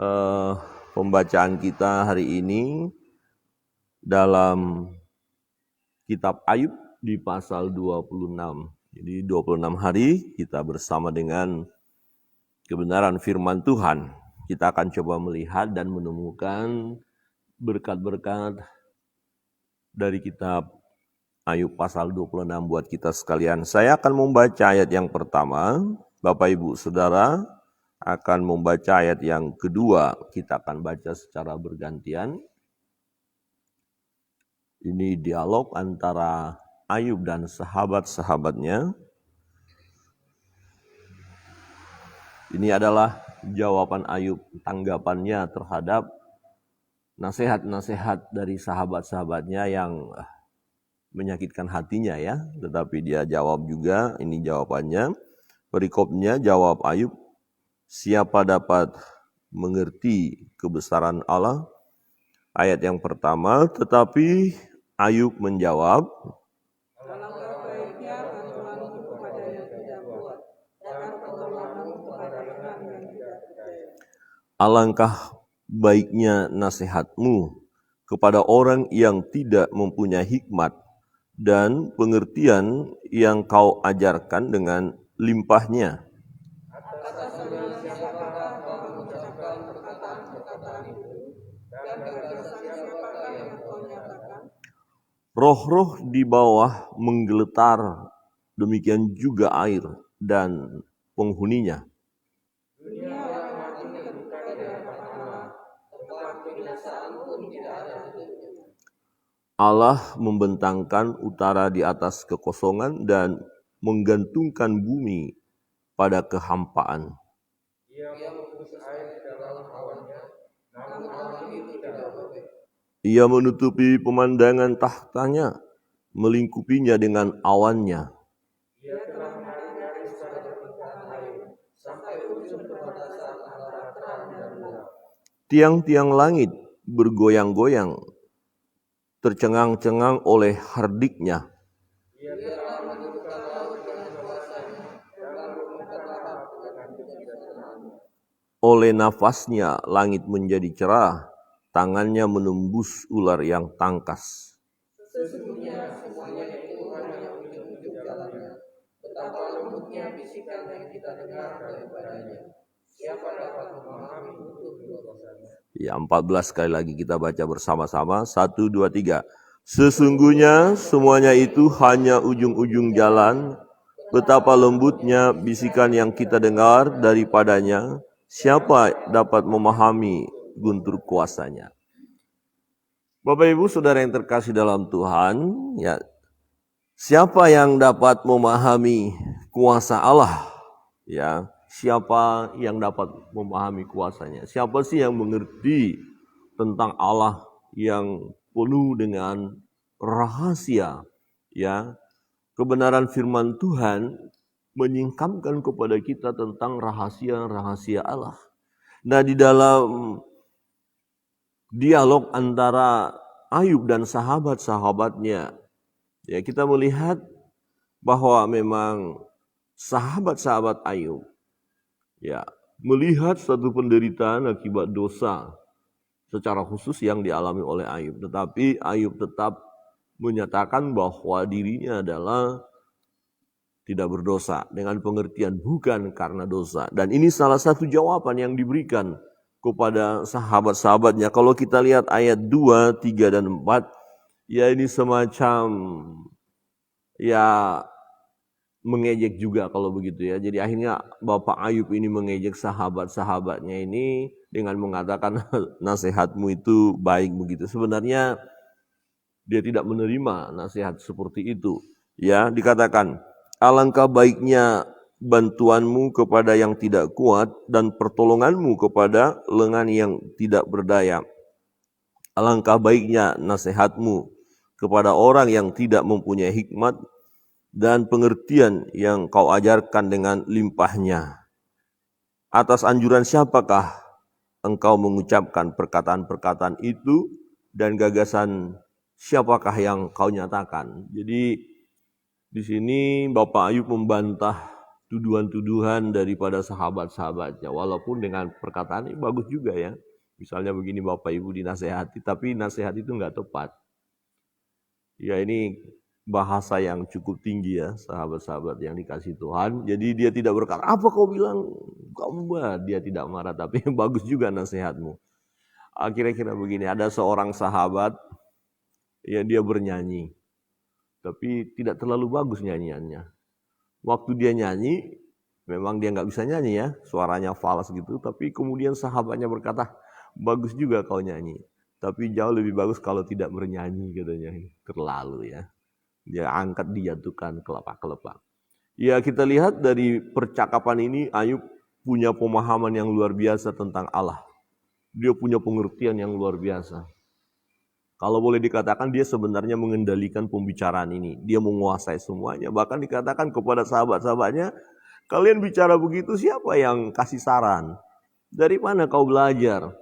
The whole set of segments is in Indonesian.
eh, pembacaan kita hari ini dalam kitab Ayub di pasal 26. Jadi 26 hari kita bersama dengan kebenaran firman Tuhan. Kita akan coba melihat dan menemukan berkat-berkat dari kitab Ayub pasal 26 buat kita sekalian. Saya akan membaca ayat yang pertama, Bapak Ibu Saudara akan membaca ayat yang kedua. Kita akan baca secara bergantian. Ini dialog antara Ayub dan sahabat-sahabatnya. Ini adalah jawaban Ayub, tanggapannya terhadap nasihat-nasihat dari sahabat-sahabatnya yang menyakitkan hatinya ya. Tetapi dia jawab juga, ini jawabannya. Perikopnya jawab Ayub, siapa dapat mengerti kebesaran Allah? Ayat yang pertama, tetapi Ayub menjawab, alangkah baiknya bantuanmu kepada yang tidak kuat, dan pertolonganmu kepada rekan yang tidak berdaya. alangkah baiknya nasihatmu kepada orang yang tidak mempunyai hikmat, dan pengertian yang kau ajarkan dengan limpahnya. Atas nama siapakah kau mengucapkan perkataan-perkataan itu, dan gagasan siapakah yang kau nyatakan? Roh-roh di bawah menggeletar, demikian juga air dan penghuninya. Dunia orang mati terbuka di hadapan Allah, tempat binasaan pun tidak ada tutupnya. Allah membentangkan utara di atas kekosongan dan menggantungkan bumi pada kehampaan. Ia mengutus air dalam awannya, namun awan itu tidak robek. Ia menutupi pemandangan tahtanya, melingkupinya dengan awannya. Ia telah menarik garis pada permukaan air, sampai ujung perbatasan antara terang dan gelap. Tiang-tiang langit bergoyang-goyang, tercengang-cengang oleh hardiknya. Ia telah menentukan laut dengan kuasanya, dan membongkar lahar dengan kebijaksanaannya. Oleh nafasnya langit menjadi cerah, tangannya menembus ular yang tangkas. Sesungguhnya semuanya itu hanya ujung-ujung jalannya. Betapa lembutnya bisikan yang kita dengar daripadanya. Siapa dapat memahami untuk dosanya? Ya, 14 sekali lagi kita baca bersama-sama. 1, 2, 3. Sesungguhnya semuanya itu hanya ujung-ujung jalan. Betapa lembutnya bisikan yang kita dengar daripadanya. Siapa dapat memahami guntur kuasanya? Bapak Ibu Saudara yang terkasih dalam Tuhan, ya, siapa yang dapat memahami kuasa Allah? Ya, siapa yang dapat memahami kuasanya? Siapa sih yang mengerti tentang Allah yang penuh dengan rahasia? Ya, kebenaran firman Tuhan menyingkamkan kepada kita tentang rahasia-rahasia Allah. Nah, di dalam dialog antara Ayub dan sahabat-sahabatnya, ya, kita melihat bahwa memang sahabat-sahabat Ayub, ya, melihat satu penderitaan akibat dosa secara khusus yang dialami oleh Ayub. Tetapi Ayub tetap menyatakan bahwa dirinya adalah tidak berdosa dengan pengertian bukan karena dosa. Dan ini salah satu jawaban yang diberikan kepada sahabat-sahabatnya. Kalau kita lihat ayat 2, 3, dan 4, ya ini semacam ya mengejek juga kalau begitu ya. Jadi akhirnya Bapak Ayub ini mengejek sahabat-sahabatnya ini dengan mengatakan nasihatmu itu baik begitu. Sebenarnya dia tidak menerima nasihat seperti itu. Ya, dikatakan, alangkah baiknya bantuanmu kepada yang tidak kuat dan pertolonganmu kepada lengan yang tidak berdaya. Alangkah baiknya nasihatmu kepada orang yang tidak mempunyai hikmat dan pengertian yang kau ajarkan dengan limpahnya. Atas anjuran siapakah engkau mengucapkan perkataan-perkataan itu, dan gagasan siapakah yang kau nyatakan? Jadi di sini Bapak Ayub membantah tuduhan-tuduhan daripada sahabat-sahabatnya. Walaupun dengan perkataan ini bagus juga ya. Misalnya begini Bapak Ibu dinasehati, tapi nasihat itu nggak tepat. Ya ini bahasa yang cukup tinggi ya, sahabat-sahabat yang dikasih Tuhan. Jadi dia tidak berkata, apa kau bilang? Dia tidak marah, tapi bagus juga nasihatmu. Kira-kira begini, ada seorang sahabat, ya dia bernyanyi. Tapi tidak terlalu bagus nyanyiannya. Waktu dia nyanyi, memang dia nggak bisa nyanyi ya, suaranya fals gitu. Tapi kemudian sahabatnya berkata, bagus juga kau nyanyi. Tapi jauh lebih bagus kalau tidak bernyanyi katanya. Terlalu ya. Dia angkat dijatuhkan kelopak-kelopak. Ya kita lihat dari percakapan ini Ayub punya pemahaman yang luar biasa tentang Allah. Dia punya pengertian yang luar biasa. Kalau boleh dikatakan dia sebenarnya mengendalikan pembicaraan ini. Dia menguasai semuanya. Bahkan dikatakan kepada sahabat-sahabatnya, kalian bicara begitu siapa yang kasih saran? Dari mana kau belajar?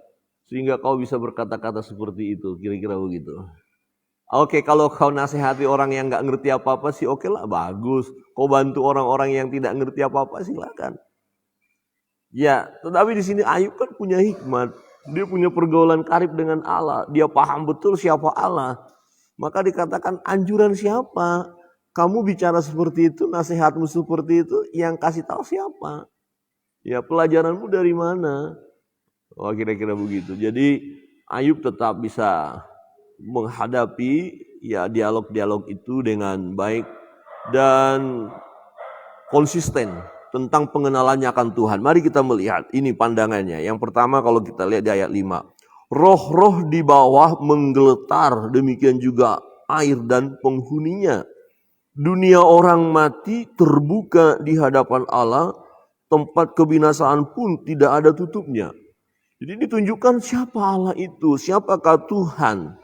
Sehingga kau bisa berkata-kata seperti itu, kira-kira begitu. Oke, kalau kau nasihati orang yang gak ngerti apa-apa sih oke lah, bagus. Kau bantu orang-orang yang tidak ngerti apa-apa silakan. Ya, tetapi di sini Ayub kan punya hikmat. Dia punya pergaulan karib dengan Allah. Dia paham betul siapa Allah. Maka dikatakan anjuran siapa? Kamu bicara seperti itu, nasihatmu seperti itu, yang kasih tahu siapa? Ya, pelajaranmu dari mana? Oh, kira-kira begitu. Jadi Ayub tetap bisa menghadapi ya dialog-dialog itu dengan baik dan konsisten tentang pengenalannya akan Tuhan. Mari kita melihat ini pandangannya. Yang pertama kalau kita lihat di ayat 5. Roh-roh di bawah menggeletar, demikian juga air dan penghuninya. Dunia orang mati terbuka di hadapan Allah, tempat kebinasaan pun tidak ada tutupnya. Jadi ditunjukkan siapa Allah itu, siapakah Tuhan.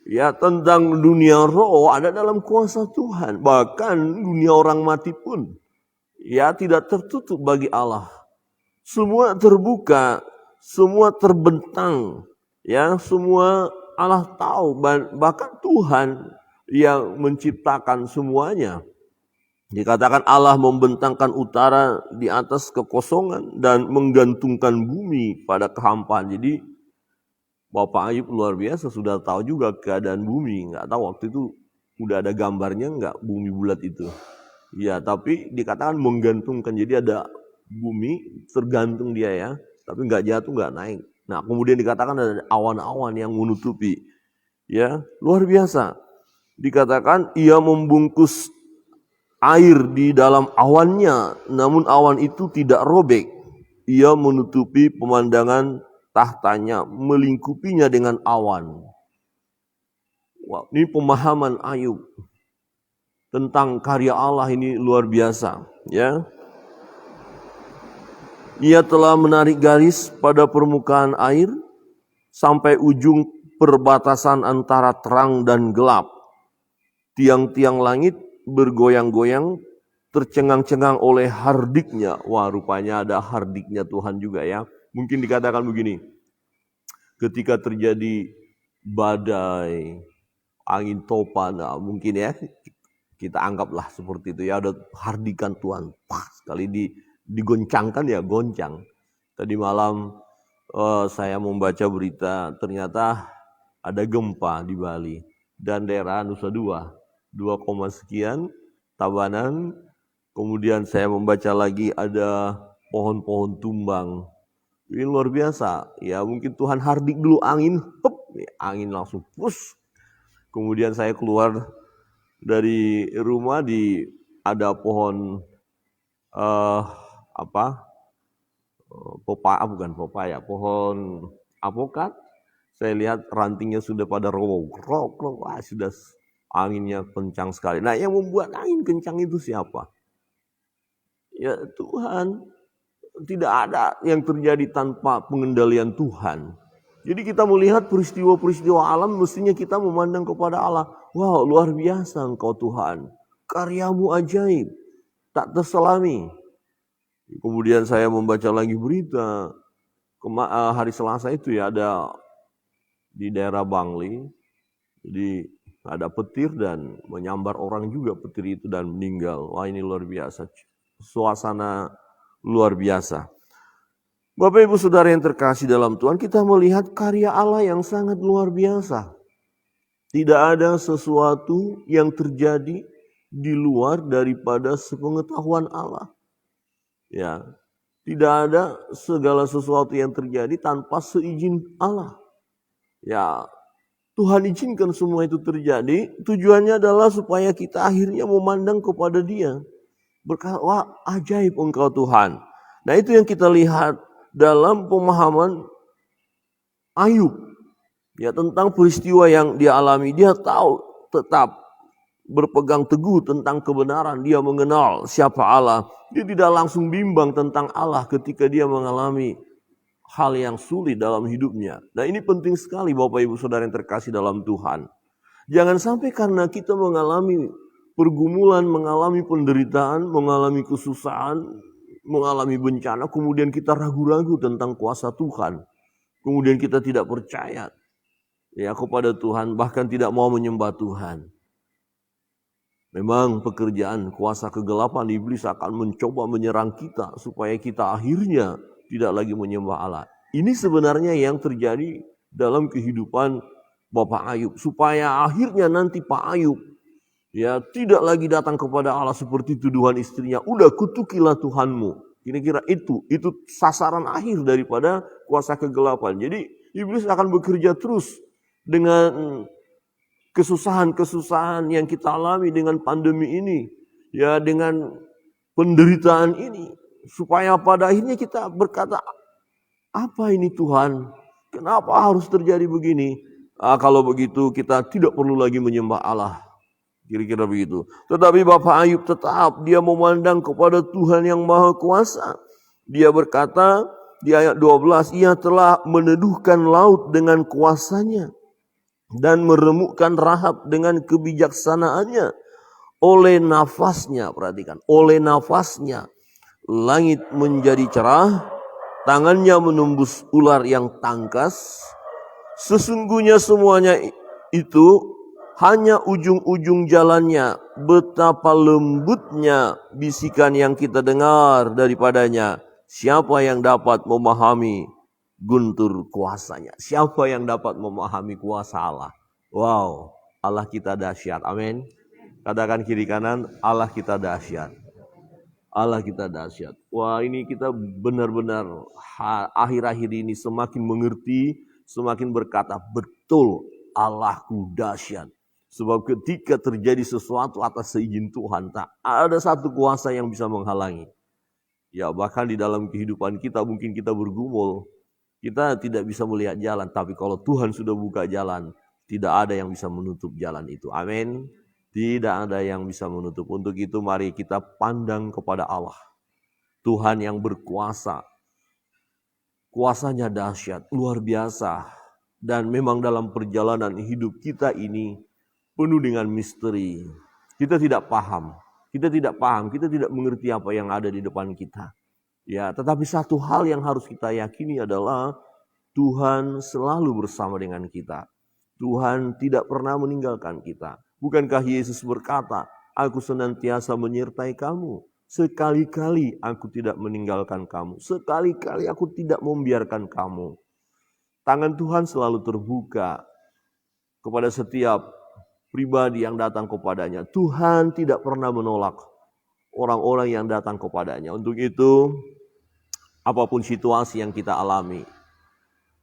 Ya tentang dunia roh ada dalam kuasa Tuhan. Bahkan dunia orang mati pun ya tidak tertutup bagi Allah. Semua terbuka, semua terbentang. Ya semua Allah tahu, bahkan Tuhan yang menciptakan semuanya. Dikatakan Allah membentangkan utara di atas kekosongan dan menggantungkan bumi pada kehampaan. Jadi Bapak Ayub luar biasa sudah tahu juga keadaan bumi. Nggak tahu waktu itu udah ada gambarnya nggak bumi bulat itu. Ya tapi dikatakan menggantungkan. Jadi ada bumi tergantung dia ya. Tapi nggak jatuh nggak naik. Nah kemudian dikatakan ada awan-awan yang menutupi. Ya luar biasa. Dikatakan ia membungkus air di dalam awannya, namun awan itu tidak robek. Ia menutupi pemandangan tahtanya, melingkupinya dengan awan. Wah, ini pemahaman Ayub tentang karya Allah ini luar biasa. Ya, ia telah menarik garis pada permukaan air sampai ujung perbatasan antara terang dan gelap. Tiang-tiang langit bergoyang-goyang, tercengang-cengang oleh hardiknya. Wah, rupanya ada hardiknya Tuhan juga ya. Mungkin dikatakan begini, ketika terjadi badai, angin topan, nah mungkin ya, kita anggaplah seperti itu ya, ada hardikan Tuhan. Pas sekali digoncangkan ya, goncang. Tadi malam saya membaca berita, ternyata ada gempa di Bali dan daerah Nusa Dua. 2, sekian Tabanan. Kemudian saya membaca lagi ada pohon-pohon tumbang. Ini luar biasa. Ya mungkin Tuhan hardik dulu angin, angin langsung push. Kemudian saya keluar dari rumah ada pohon pepaya, pohon apokat. Saya lihat rantingnya sudah pada rok, wah sudah anginnya kencang sekali. Nah yang membuat angin kencang itu siapa? Ya Tuhan. Tidak ada yang terjadi tanpa pengendalian Tuhan. Jadi kita melihat peristiwa-peristiwa alam mestinya kita memandang kepada Allah. Wow luar biasa engkau Tuhan. Karyamu ajaib. Tak terselami. Kemudian saya membaca lagi berita. Hari Selasa itu ya ada di daerah Bangli. Jadi ada petir dan menyambar orang juga petir itu dan meninggal. Wah ini luar biasa. suasana luar biasa. Bapak Ibu Saudara yang terkasih dalam Tuhan, kita melihat karya Allah yang sangat luar biasa. Tidak ada sesuatu yang terjadi di luar daripada sepengetahuan Allah. Ya, tidak ada segala sesuatu yang terjadi tanpa seizin Allah. Ya, Tuhan izinkan semua itu terjadi. Tujuannya adalah supaya kita akhirnya memandang kepada Dia. Berkata, wah ajaib Engkau Tuhan. Nah itu yang kita lihat dalam pemahaman Ayub. Ya, tentang peristiwa yang dia alami. Dia tahu tetap berpegang teguh tentang kebenaran. Dia mengenal siapa Allah. Dia tidak langsung bimbang tentang Allah ketika dia mengalami hal yang sulit dalam hidupnya. Nah ini penting sekali Bapak Ibu Saudara yang terkasih dalam Tuhan. Jangan sampai karena kita mengalami pergumulan, mengalami penderitaan, mengalami kesusahan, mengalami bencana, kemudian kita ragu-ragu tentang kuasa Tuhan. Kemudian kita tidak percaya ya kepada Tuhan, bahkan tidak mau menyembah Tuhan. Memang pekerjaan kuasa kegelapan iblis akan mencoba menyerang kita supaya kita akhirnya tidak lagi menyembah Allah. Ini sebenarnya yang terjadi dalam kehidupan Bapak Ayub, supaya akhirnya nanti Pak Ayub ya tidak lagi datang kepada Allah seperti tuduhan istrinya, udah kutukilah Tuhanmu. Kira-kira itu sasaran akhir daripada kuasa kegelapan. Jadi iblis akan bekerja terus dengan kesusahan-kesusahan yang kita alami dengan pandemi ini, ya dengan penderitaan ini, supaya pada akhirnya kita berkata, apa ini Tuhan? Kenapa harus terjadi begini? Kalau begitu kita tidak perlu lagi menyembah Allah. Kira-kira begitu. Tetapi Bapak Ayub tetap dia memandang kepada Tuhan yang Maha Kuasa. Dia berkata di ayat 12, ia telah meneduhkan laut dengan kuasanya dan meremukkan Rahab dengan kebijaksanaannya. Oleh nafasnya, perhatikan, oleh nafasnya langit menjadi cerah, tangannya menembus ular yang tangkas. Sesungguhnya semuanya itu hanya ujung-ujung jalannya. Betapa lembutnya bisikan yang kita dengar daripadanya. Siapa yang dapat memahami guntur kuasanya? Siapa yang dapat memahami kuasa Allah? Wow, Allah kita dahsyat. Amin. Katakan kiri kanan, Allah kita dahsyat. Allah kita dahsyat. Wah, ini kita benar-benar akhir-akhir ini semakin mengerti, semakin berkata, betul Allahku dahsyat. Sebab ketika terjadi sesuatu atas seizin Tuhan, tak ada satu kuasa yang bisa menghalangi. Ya, bahkan di dalam kehidupan kita mungkin kita bergumul, kita tidak bisa melihat jalan, tapi kalau Tuhan sudah buka jalan, tidak ada yang bisa menutup jalan itu. Amin. Tidak ada yang bisa menutup. Untuk itu mari kita pandang kepada Allah. Tuhan yang berkuasa. Kuasanya dahsyat, luar biasa. Dan memang dalam perjalanan hidup kita ini penuh dengan misteri. Kita tidak paham. Kita tidak mengerti apa yang ada di depan kita. Ya, tetapi satu hal yang harus kita yakini adalah Tuhan selalu bersama dengan kita. Tuhan tidak pernah meninggalkan kita. Bukankah Yesus berkata, aku senantiasa menyertai kamu. Sekali-kali aku tidak meninggalkan kamu. Sekali-kali aku tidak membiarkan kamu. Tangan Tuhan selalu terbuka kepada setiap pribadi yang datang kepadanya. Tuhan tidak pernah menolak orang-orang yang datang kepadanya. Untuk itu, apapun situasi yang kita alami,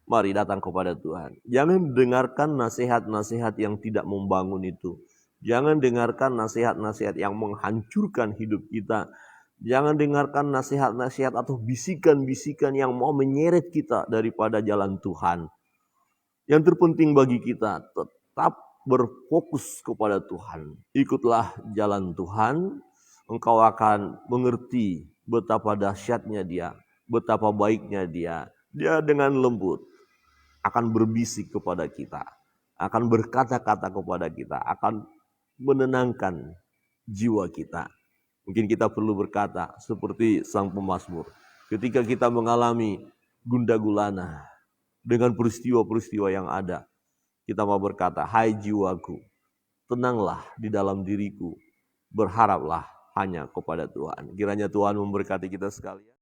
mari datang kepada Tuhan. Jangan dengarkan nasihat-nasihat yang tidak membangun itu. Jangan dengarkan nasihat-nasihat yang menghancurkan hidup kita. Jangan dengarkan nasihat-nasihat atau bisikan-bisikan yang mau menyeret kita daripada jalan Tuhan. Yang terpenting bagi kita tetap berfokus kepada Tuhan. Ikutlah jalan Tuhan. Engkau akan mengerti betapa dahsyatnya Dia, betapa baiknya Dia. Dia dengan lembut akan berbisik kepada kita, akan berkata-kata kepada kita, akan menenangkan jiwa kita. Mungkin kita perlu berkata seperti sang pemazmur. Ketika kita mengalami gundah gulana dengan peristiwa-peristiwa yang ada, kita mau berkata, hai jiwaku, tenanglah di dalam diriku, berharaplah hanya kepada Tuhan. Kiranya Tuhan memberkati kita sekalian.